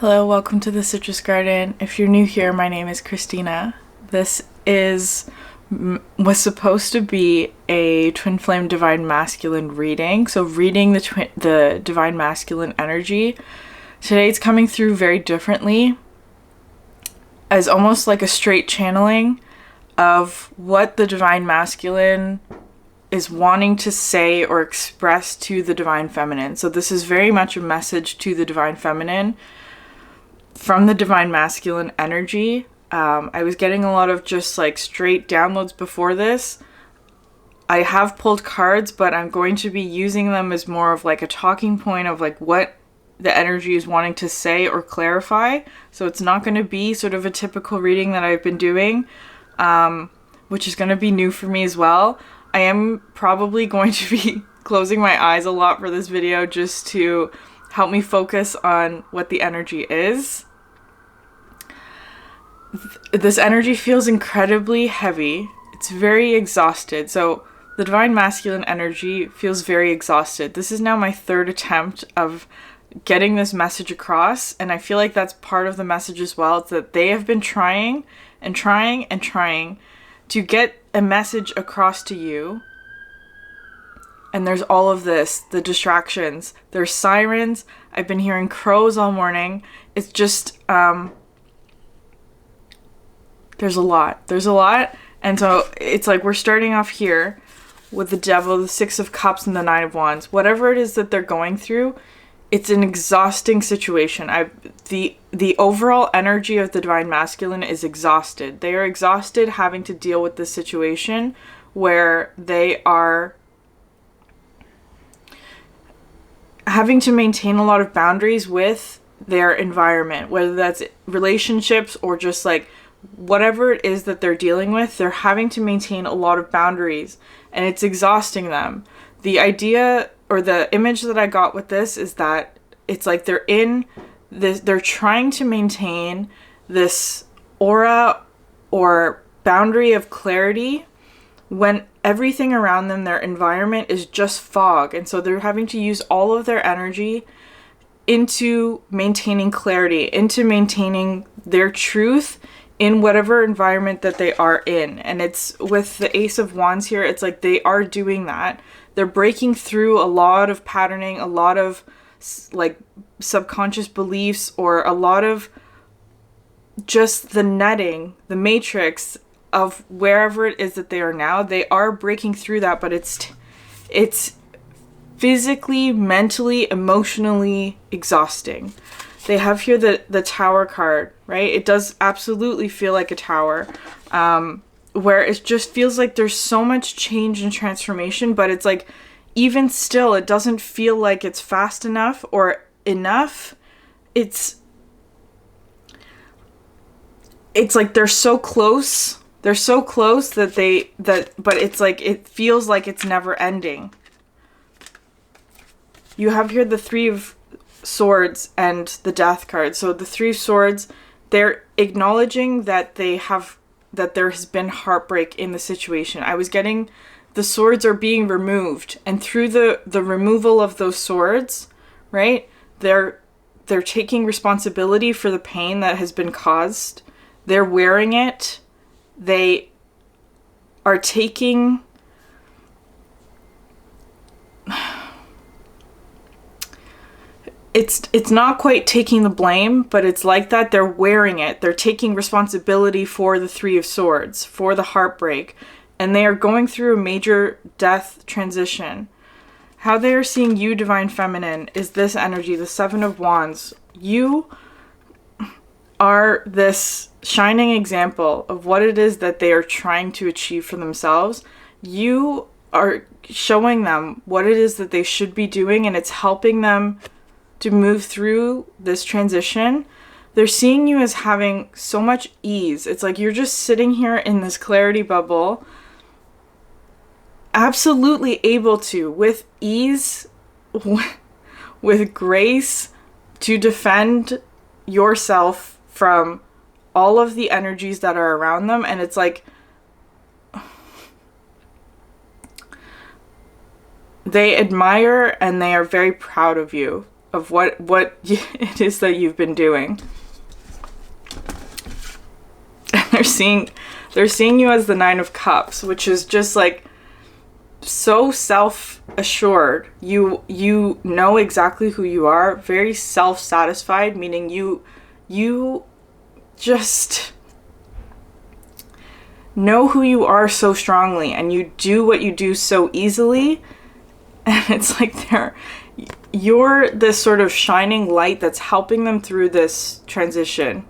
Hello, welcome to the Citrus Garden. If you're new here, my name is Christina. This was supposed to be a Twin Flame Divine Masculine reading, so reading the Divine Masculine energy. Today it's coming through very differently, as almost like a straight channeling of what the Divine Masculine is wanting to say or express to the Divine Feminine. So this is very much a message to the Divine Feminine from the Divine Masculine energy. I was getting a lot of just like straight downloads before this. I have pulled cards, but I'm going to be using them as more of like a talking point of like what the energy is wanting to say or clarify. So it's not going to be sort of a typical reading that I've been doing, which is going to be new for me as well. I am probably going to be closing my eyes a lot for this video just to help me focus on what the energy is. This energy feels incredibly heavy. It's very exhausted. So the Divine Masculine energy feels very exhausted. This is now my third attempt of getting this message across, and I feel like that's part of the message as well. It's that they have been trying and trying and trying to get a message across to you. And there's all of this, the distractions. There's sirens. I've been hearing crows all morning. It's just, there's a lot. There's a lot. And so it's like we're starting off here with the Devil, the Six of Cups, and the Nine of Wands. Whatever it is that they're going through, it's an exhausting situation. The overall energy of the Divine Masculine is exhausted. They are exhausted having to deal with this situation where they are having to maintain a lot of boundaries with their environment, whether that's relationships or just like whatever it is that they're dealing with. They're having to maintain a lot of boundaries, and it's exhausting them. The idea or the image that I got with this is that it's like they're trying to maintain this aura or boundary of clarity when everything around them, their environment, is just fog. And so they're having to use all of their energy into maintaining clarity, into maintaining their truth in whatever environment that they are in. And it's with the Ace of Wands here, it's like they are doing that. They're breaking through a lot of patterning, a lot of like subconscious beliefs, or a lot of just the netting, the matrix of wherever it is that they are now. They are breaking through that, but it's physically, mentally, emotionally exhausting. They have here the Tower card, right? It does absolutely feel like a tower, where it just feels like there's so much change and transformation, but it's like even still, it doesn't feel like it's fast enough or enough. It's like they're so close. They're so close but it's like, it feels like it's never ending. You have here the Three of Swords and the Death card. So the Three of Swords, they're acknowledging that there has been heartbreak in the situation. I was getting the swords are being removed, and through the removal of those swords, right, they're taking responsibility for the pain that has been caused. They're wearing it. They are taking it's not quite taking the blame, but it's like that. They're wearing it. They're taking responsibility for the Three of Swords, for the heartbreak, and they are going through a major death transition. How they are seeing you, Divine Feminine, is this energy, the Seven of Wands. You are this shining example of what it is that they are trying to achieve for themselves. You are showing them what it is that they should be doing, and it's helping them to move through this transition. They're seeing you as having so much ease. It's like you're just sitting here in this clarity bubble, absolutely able to, with ease, with grace, to defend yourself from all of the energies that are around them. And it's like they admire and they are very proud of you. of what it is that you've been doing. And they're seeing you as the Nine of Cups, which is just like so self-assured. You know exactly who you are, very self-satisfied, meaning you just know who you are so strongly, and you do what you do so easily. And it's like you're this sort of shining light that's helping them through this transition.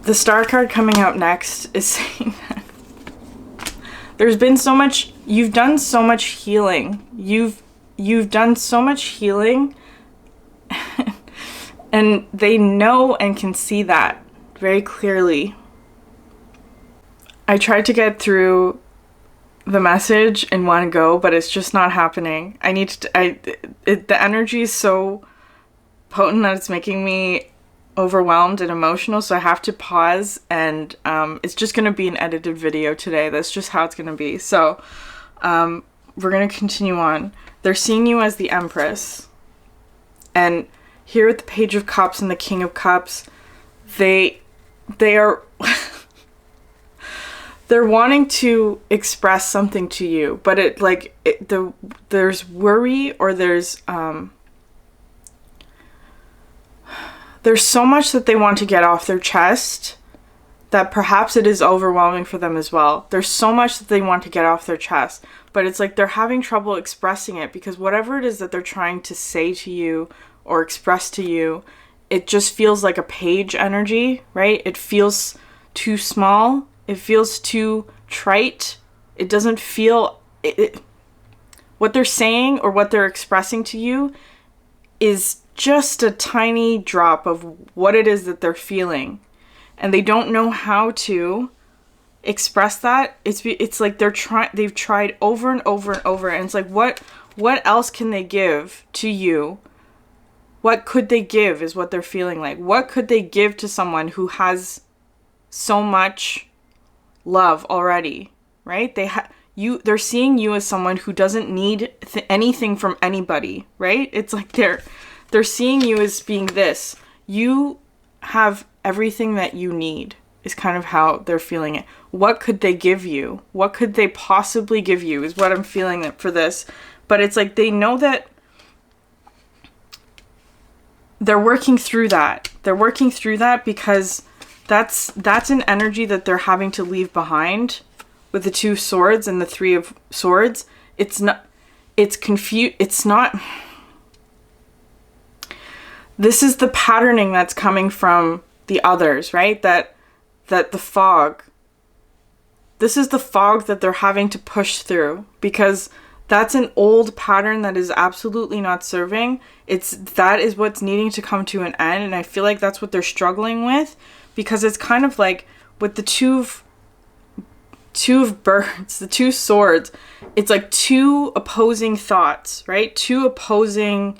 The Star card coming out next is saying that there's been so much, you've done so much healing. You've done so much healing, and they know and can see that very clearly. I tried to get through the message in one go, but it's just not happening. The energy is so potent that it's making me overwhelmed and emotional, so I have to pause, and it's just going to be an edited video today. That's just how it's going to be. So we're going to continue on. They're seeing you as the Empress, and here with the Page of Cups and the King of Cups, they are they're wanting to express something to you, but there's worry, or there's so much that they want to get off their chest that perhaps it is overwhelming for them as well. There's so much that they want to get off their chest, but it's like they're having trouble expressing it, because whatever it is that they're trying to say to you or express to you, it just feels like a page energy, right? It feels too small. It feels too trite. It doesn't feel... what they're saying or what they're expressing to you is just a tiny drop of what it is that they're feeling. And they don't know how to express that. It's like they've tried over and over and over, and it's like, what else can they give to you? What could they give is what they're feeling like. What could they give to someone who has so much love already, right? They're seeing you as someone who doesn't need anything from anybody, right? It's like they're seeing you as being this. You have everything that you need, is kind of how they're feeling it. What could they give you? What could they possibly give you is what I'm feeling for this. But it's like they know that they're working through that. They're working through that because that's an energy that they're having to leave behind with the Two Swords and the Three of Swords. It's not... This is the patterning that's coming from the others, right? That the fog. This is the fog that they're having to push through, because that's an old pattern that is absolutely not serving. That is what's needing to come to an end, and I feel like that's what they're struggling with, because it's kind of like with the two of birds, the Two Swords, it's like two opposing thoughts, right? Two opposing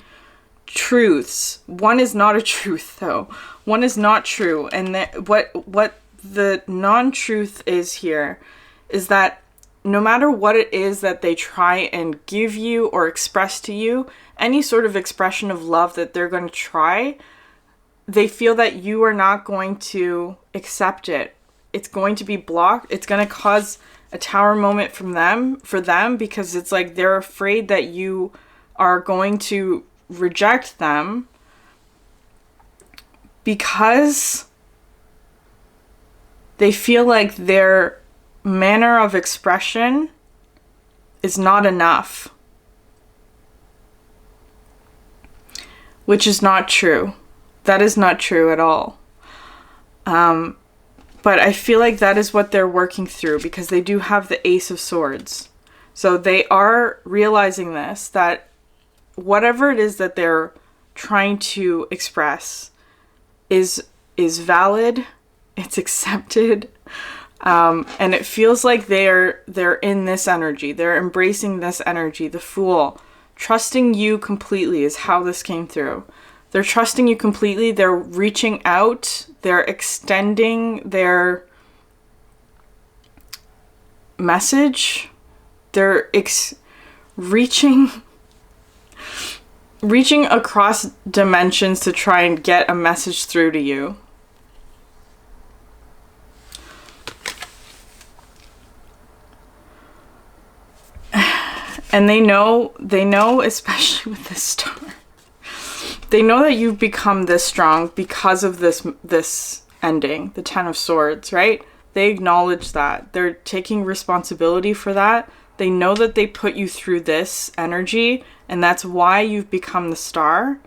truths. One is not a truth, though. One is not true. And what the non-truth is here is that no matter what it is that they try and give you or express to you, any sort of expression of love that they're going to try, they feel that you are not going to accept it. It's going to be blocked. It's going to cause a tower moment for them, because it's like they're afraid that you are going to reject them, because they feel like their manner of expression is not enough, which is not true. That is not true at all. But I feel like that is what they're working through, because they do have the Ace of Swords. So they are realizing this, that whatever it is that they're trying to express is valid, it's accepted, and it feels like they're in this energy. They're embracing this energy. The Fool, trusting you completely is how this came through. They're trusting you completely. They're reaching out. They're extending their message. They're reaching across dimensions to try and get a message through to you. And they know, especially with this star, they know that you've become this strong because of this ending, the Ten of Swords, right? They acknowledge that. They're taking responsibility for that. They know that they put you through this energy, and that's why you've become the star.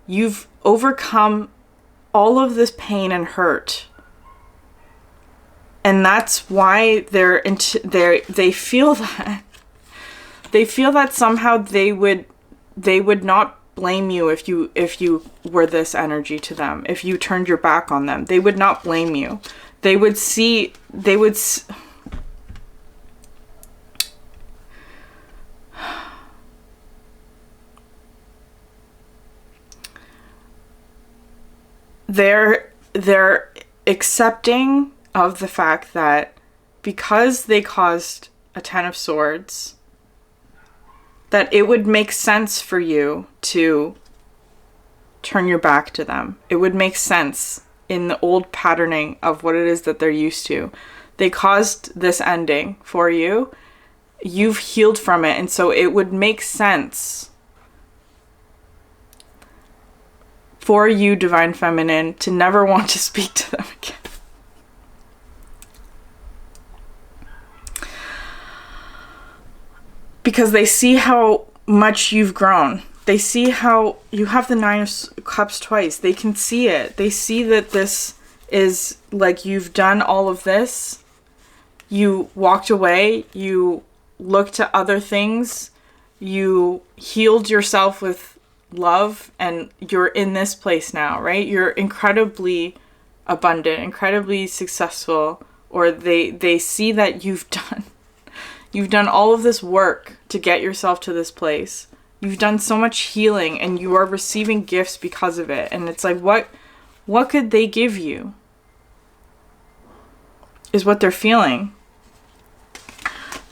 You've overcome all of this pain and hurt. And that's why they feel that. They feel that somehow they would not blame you if you were this energy to them. If you turned your back on them, they would not blame you. They would they're accepting of the fact that because they caused a Ten of Swords, that it would make sense for you to turn your back to them. It would make sense in the old patterning of what it is that they're used to. They caused this ending for you. You've healed from it, and so it would make sense for you, Divine Feminine, to never want to speak to them again. Because they see how much you've grown. They see how you have the Nine of Cups twice. They can see it. They see that this is like you've done all of this. You walked away. You looked to other things. You healed yourself with love, and you're in this place now, right? You're incredibly abundant, incredibly successful, or they see that you've done all of this work to get yourself to this place. You've done so much healing, and you are receiving gifts because of it. And it's like, what could they give you? Is what they're feeling.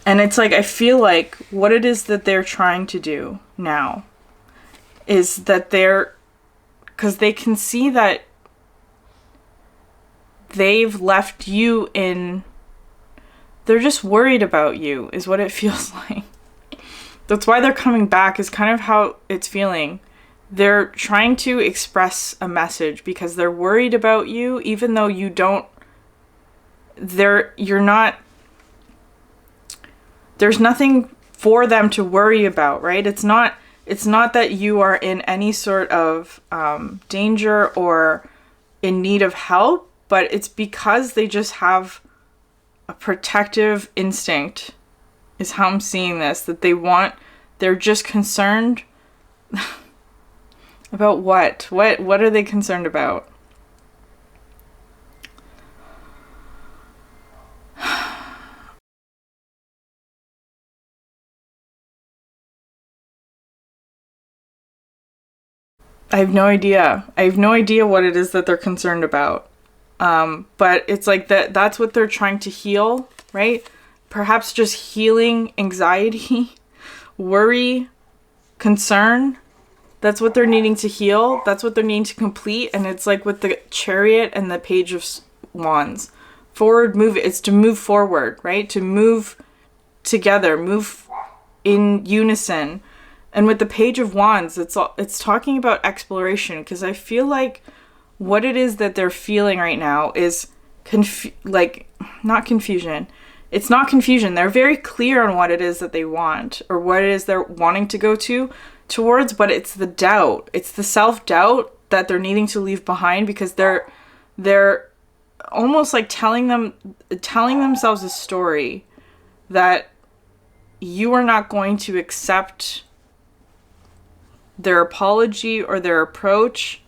And it's like, I feel like what it is that they're trying to do now is that because they can see that they've left you in. They're just worried about you, is what it feels like. That's why they're coming back, is kind of how it's feeling. They're trying to express a message because they're worried about you, even though you don't. You're not. There's nothing for them to worry about, right? It's not that you are in any sort of danger or in need of help, but it's because they just have a protective instinct, is how I'm seeing this, that they're just concerned about what are they concerned about? I have no idea. I have no idea what it is that they're concerned about. But it's like that's what they're trying to heal, right? Perhaps just healing anxiety, worry, concern. That's what they're needing to heal. That's what they're needing to complete. And it's like with the Chariot and the Page of Wands. Forward move, it's to move forward, right? To move together, move in unison. And with the Page of Wands, it's talking about exploration, because I feel like what it is that they're feeling right now is not confusion. It's not confusion. They're very clear on what it is that they want, or what it is they're wanting to go towards, but it's the doubt. It's the self-doubt that they're needing to leave behind, because they're almost like telling themselves a story that you are not going to accept their apology or their approach.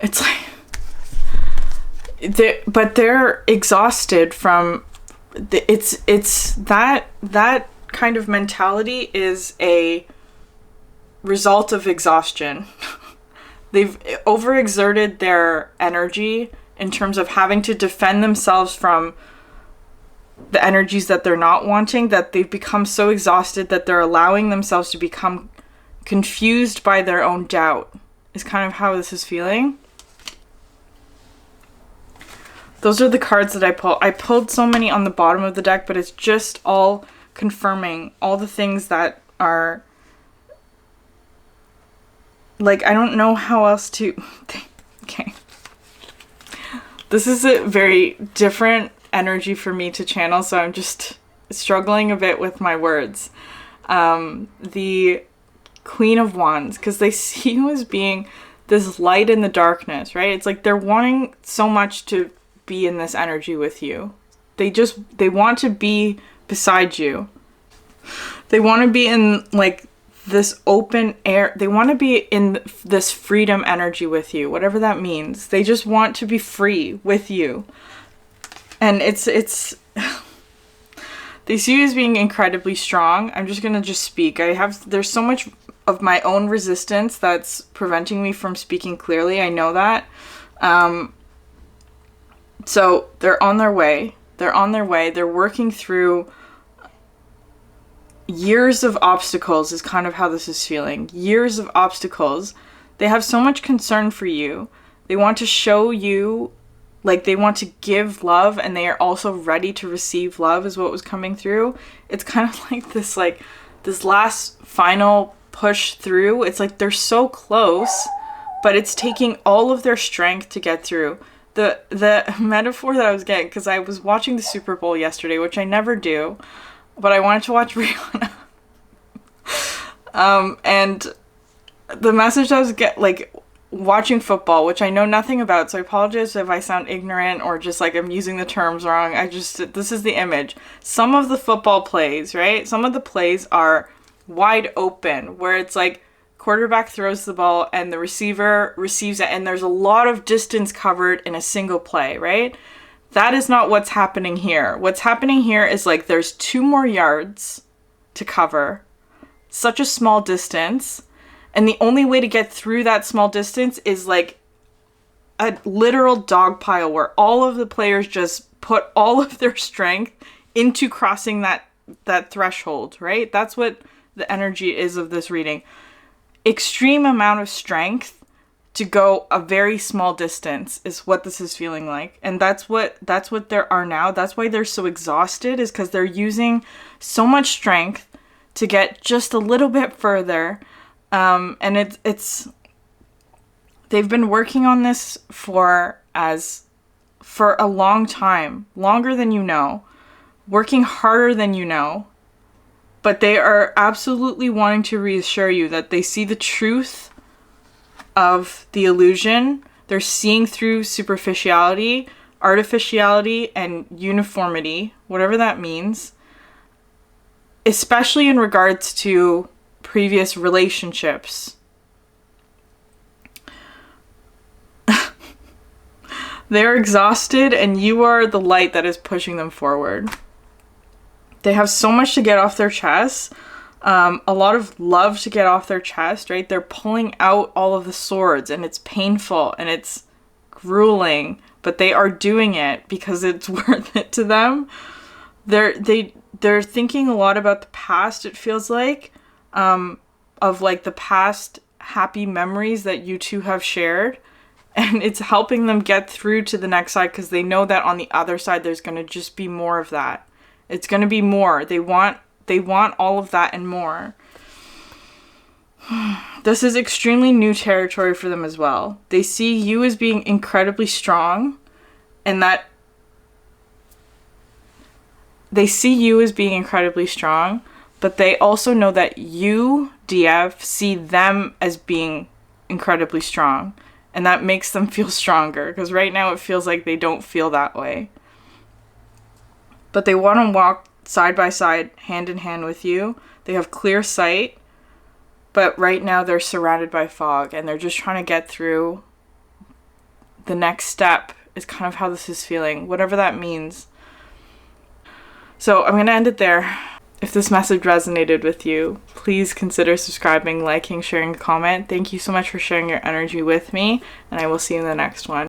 It's like, but they're exhausted from it's that kind of mentality is a result of exhaustion. They've overexerted their energy in terms of having to defend themselves from the energies that they're not wanting, that they've become so exhausted that they're allowing themselves to become confused by their own doubt, is kind of how this is feeling. Those are the cards that I pulled. I pulled so many on the bottom of the deck, but it's just all confirming all the things that are, like, I don't know how else to... Okay. This is a very different energy for me to channel, so I'm just struggling a bit with my words. The Queen of Wands, because they see you as being this light in the darkness, right? It's like they're wanting so much to be in this energy with you. They want to be beside you. They want to be in like this open air. They want to be in this freedom energy with you, whatever that means. They just want to be free with you. And it's they see you as being incredibly strong. I'm just gonna speak. There's so much of my own resistance that's preventing me from speaking clearly. I know that. So they're on their way. They're working through years of obstacles, is kind of how this is feeling. Years of obstacles. They have so much concern for you. They want to show you, like, they want to give love, and they are also ready to receive love, is what was coming through. It's kind of like this last final push through. It's like they're so close, but it's taking all of their strength to get through. The metaphor that I was getting, because I was watching the Super Bowl yesterday, which I never do, but I wanted to watch Rihanna. And the message I was watching football, which I know nothing about, so I apologize if I sound ignorant or just like I'm using the terms wrong. This is the image. Some of the football plays, right? Some of the plays are wide open, where it's like quarterback throws the ball and the receiver receives it, and there's a lot of distance covered in a single play, right? That is not what's happening here. What's happening here is like there's 2 more yards to cover, such a small distance, and the only way to get through that small distance is like a literal dog pile where all of the players just put all of their strength into crossing that threshold, right? That's what the energy is of this reading. Extreme amount of strength to go a very small distance is what this is feeling like. And that's what there are now. That's why they're so exhausted, is because they're using so much strength to get just a little bit further. And it's they've been working on this for a long time, longer than you know, working harder than you know. But they are absolutely wanting to reassure you that they see the truth of the illusion. They're seeing through superficiality, artificiality, and uniformity, whatever that means, especially in regards to previous relationships. They're exhausted, and you are the light that is pushing them forward. They have so much to get off their chest, a lot of love to get off their chest, right? They're pulling out all of the swords, and it's painful and it's grueling, but they are doing it because it's worth it to them. They're thinking a lot about the past, it feels like, of like the past happy memories that you two have shared, and it's helping them get through to the next side, because they know that on the other side there's going to just be more of that. It's going to be more. They want all of that and more. This is extremely new territory for them as well. They see you as being incredibly strong, and that they see you as being incredibly strong, but they also know that you, DF, see them as being incredibly strong, and that makes them feel stronger, because right now it feels like they don't feel that way. But they want to walk side by side, hand in hand with you. They have clear sight, but right now they're surrounded by fog, and they're just trying to get through. The next step is kind of how this is feeling, whatever that means. So I'm going to end it there. If this message resonated with you, please consider subscribing, liking, sharing, a comment. Thank you so much for sharing your energy with me, and I will see you in the next one.